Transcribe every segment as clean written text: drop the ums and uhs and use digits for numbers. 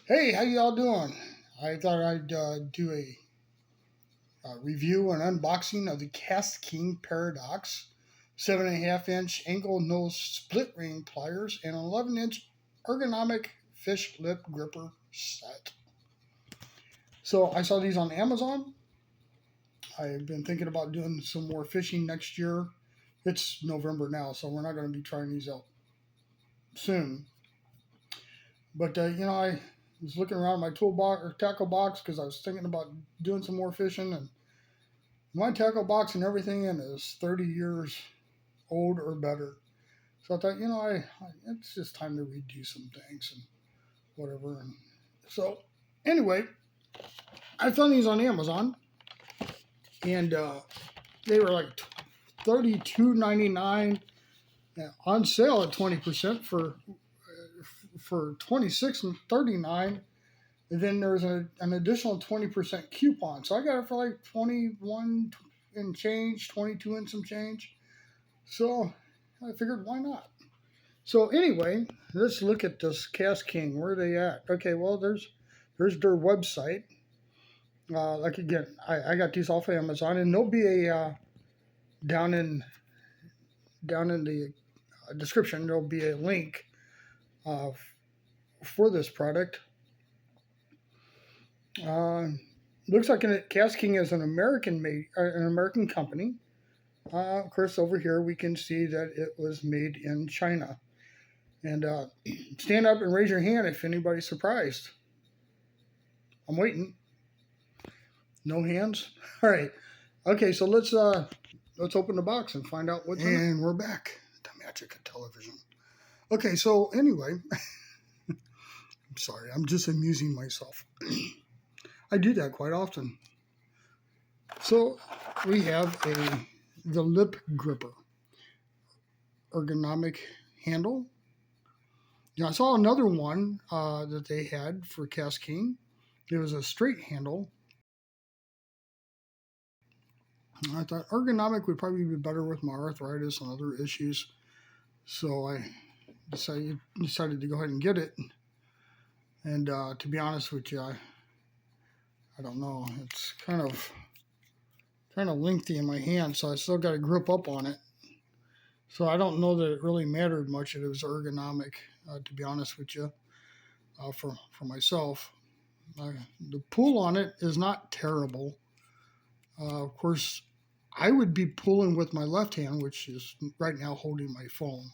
Hey, how y'all doing? I thought I'd do a review and unboxing of the Kastking Paradox 7.5-inch angle nose split ring pliers and 11-inch ergonomic fish lip gripper set. So I saw these on Amazon. I've been thinking about doing some more fishing next year. It's November now, so we're not going to be trying these out soon. But I was looking around my toolbox or tackle box because I was thinking about doing some more fishing, and my tackle box and everything in is 30 years old or better. So I thought, it's just time to redo some things and whatever. And so anyway, I found these on Amazon, and they were like $32.99 on sale at 20% for 26 and 39. And then there's an additional 20% coupon. So I got it for like 21 and change, 22 and some change. So I figured, why not? So anyway, let's look at this Kastking. Where are they at? Okay, well, there's their website. Like again, I got these off of Amazon, and there'll be a down in the description. There'll be a link uh, for this product. Looks like Kastking is an American company. Of course, over here we can see that it was made in China. And stand up and raise your hand if anybody's surprised. I'm waiting. No hands? All right. Okay, so let's open the box and find out what's in it. And we're back. The magic of television. Okay, so anyway, I'm sorry, I'm just amusing myself. I do that quite often. So we have the lip gripper, ergonomic handle. Now I saw another one that they had for Kastking. It was a straight handle. I thought ergonomic would probably be better with my arthritis and other issues, so I decided to go ahead and get it. And to be honest with you, I don't know. It's kind of lengthy in my hand, so I still got to grip up on it. So I don't know that it really mattered much that it was ergonomic, to be honest with you, for myself. The pull on it is not terrible. Of course, I would be pulling with my left hand, which is right now holding my phone.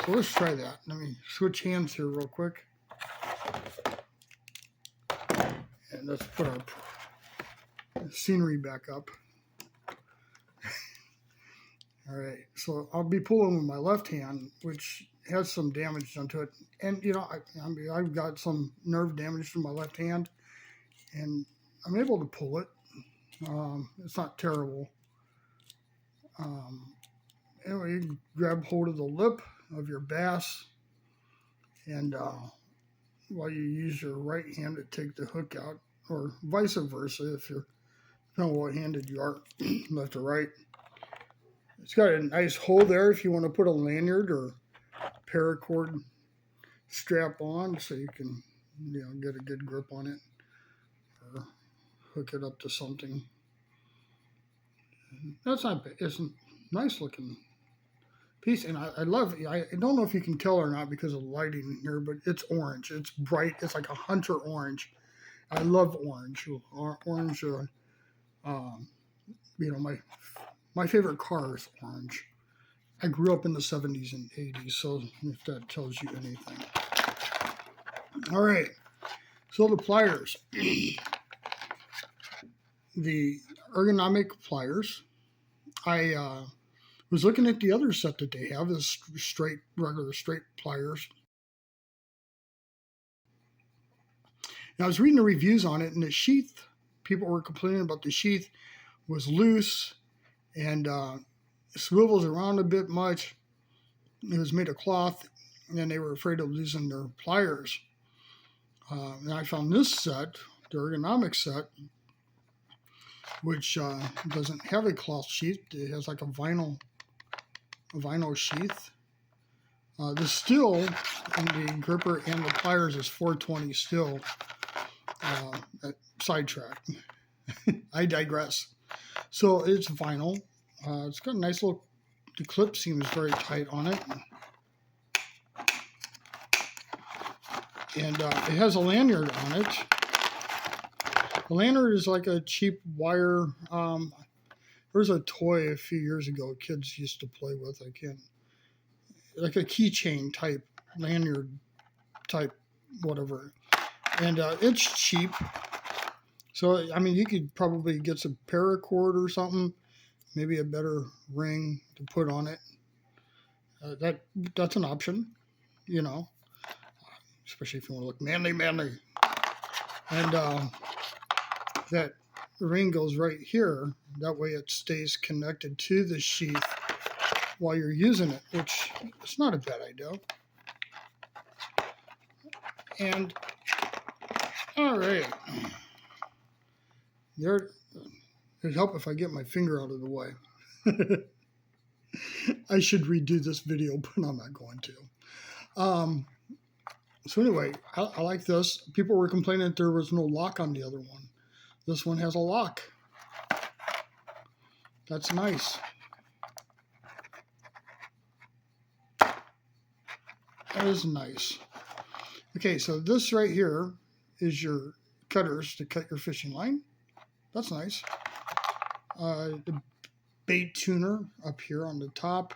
So let's try that. Let me switch hands here real quick. And let's put our scenery back up. All right, so I'll be pulling with my left hand, which has some damage done to it. And, I've got some nerve damage to my left hand, and I'm able to pull it. It's not terrible. Anyway, you grab hold of the lip of your bass, and while you use your right hand to take the hook out, or vice versa, if you're what-handed you are, left or right. It's got a nice hole there if you want to put a lanyard or paracord strap on, so you can get a good grip on it, or hook it up to something. That's not bad. It's a nice looking piece, and I love it. I don't know if you can tell or not because of the lighting here, but it's orange. It's bright. It's like a hunter orange. I love orange. Orange. My favorite car is orange. I grew up in the 70s and 80s, so if that tells you anything. All right. So the pliers. The ergonomic pliers. I was looking at the other set that they have, is regular straight pliers. Now I was reading the reviews on it, and the sheath, people were complaining about the sheath was loose and swivels around a bit much. It was made of cloth, and they were afraid of losing their pliers. And I found this set, the ergonomic set, which doesn't have a cloth sheath. It has like a vinyl sheath. The steel in the gripper and the pliers is 420 steel. Sidetrack. I digress. So it's vinyl. It's got a nice little, the clip seems very tight on it. And it has a lanyard on it. The lanyard is like a cheap wire. There was a toy a few years ago kids used to play with. Like a keychain type, lanyard type, whatever. And it's cheap. So, I mean, you could probably get some paracord or something, maybe a better ring to put on it. That's an option, you know, especially if you want to look manly. And that ring goes right here. That way it stays connected to the sheath while you're using it, which is not a bad idea. And, all right. It'd help if I get my finger out of the way. I should redo this video, but I'm not going to. So anyway, I like this. People were complaining that there was no lock on the other one. This one has a lock. That's nice. That is nice. Okay, so this right here is your cutters to cut your fishing line. That's nice. The bait tuner up here on the top.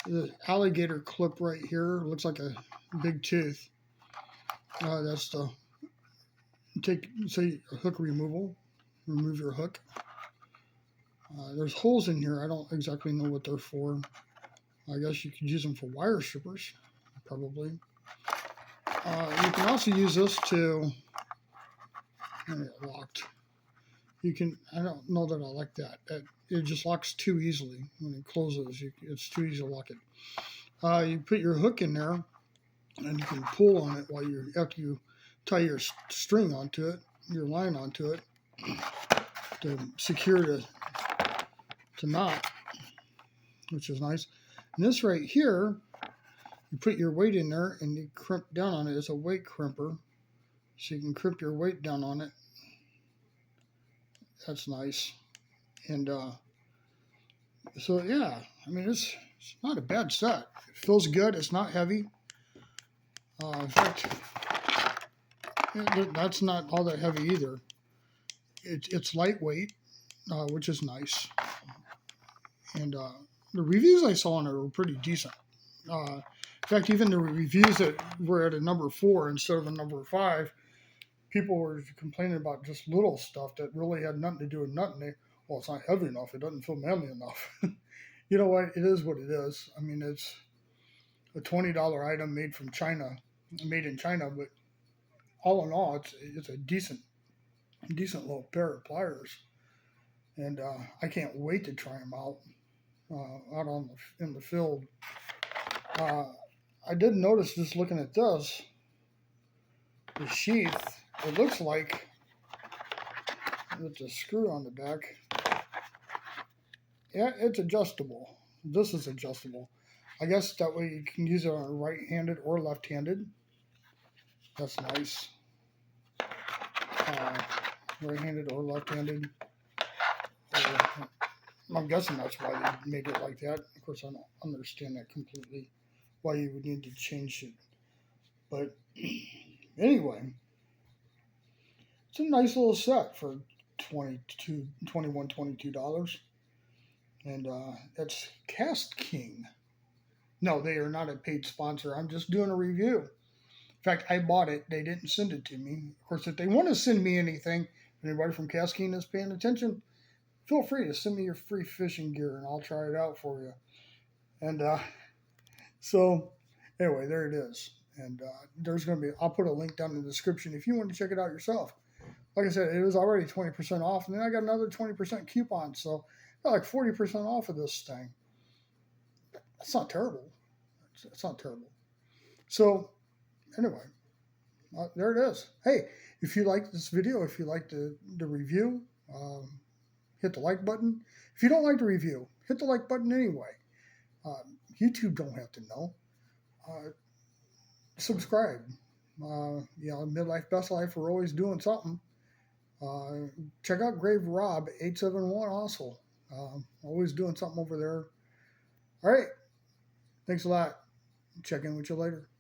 The alligator clip right here looks like a big tooth. That's the hook removal. Remove your hook. There's holes in here. I don't exactly know what they're for. I guess you could use them for wire strippers, probably. You can also use this to. Locked. You can. I don't know that I like that. It just locks too easily when it closes. It's too easy to lock it. You put your hook in there, and you can pull on it after you tie your string onto it, your line onto it, to secure the knot, which is nice. And this right here, you put your weight in there and you crimp down on it. It's a weight crimper, so you can crimp your weight down on it. That's nice. And so yeah, I mean it's not a bad set. It feels good. It's not heavy. In fact, that's not all that heavy either. It's lightweight, which is nice. And the reviews I saw on it were pretty decent. In fact, even the reviews that were at a number 4 instead of a number 5, people were complaining about just little stuff that really had nothing to do with nothing. Well, it's not heavy enough. It doesn't feel manly enough. You know what? It is what it is. I mean, it's a $20 item made in China, but all in all, it's a decent little pair of pliers. And I can't wait to try them out in the field. I did notice just looking at this, the sheath. It looks like it's a screw on the back. Yeah, it's adjustable. This is adjustable. I guess that way you can use it on right-handed or left-handed. That's nice. Right-handed or left-handed. I'm guessing that's why they made it like that. Of course, I don't understand that completely, why you would need to change it. But anyway, it's a nice little set for $22. And that's Kastking. No, they are not a paid sponsor. I'm just doing a review. In fact, I bought it. They didn't send it to me. Of course, if they want to send me anything, anybody from Kastking is paying attention, feel free to send me your free fishing gear and I'll try it out for you. And so anyway, there it is. And there's going to be, I'll put a link down in the description if you want to check it out yourself. Like I said, it was already 20% off, and then I got another 20% coupon. So I got like 40% off of this thing. That's not terrible. It's not terrible. So anyway, there it is. Hey, if you like this video, if you like the review, hit the like button. If you don't like the review, hit the like button anyway. YouTube don't have to know. Subscribe. Midlife Best Life, we're always doing something. Check out Grave Rob 871 also. Always doing something over there. All right. Thanks a lot. Check in with you later.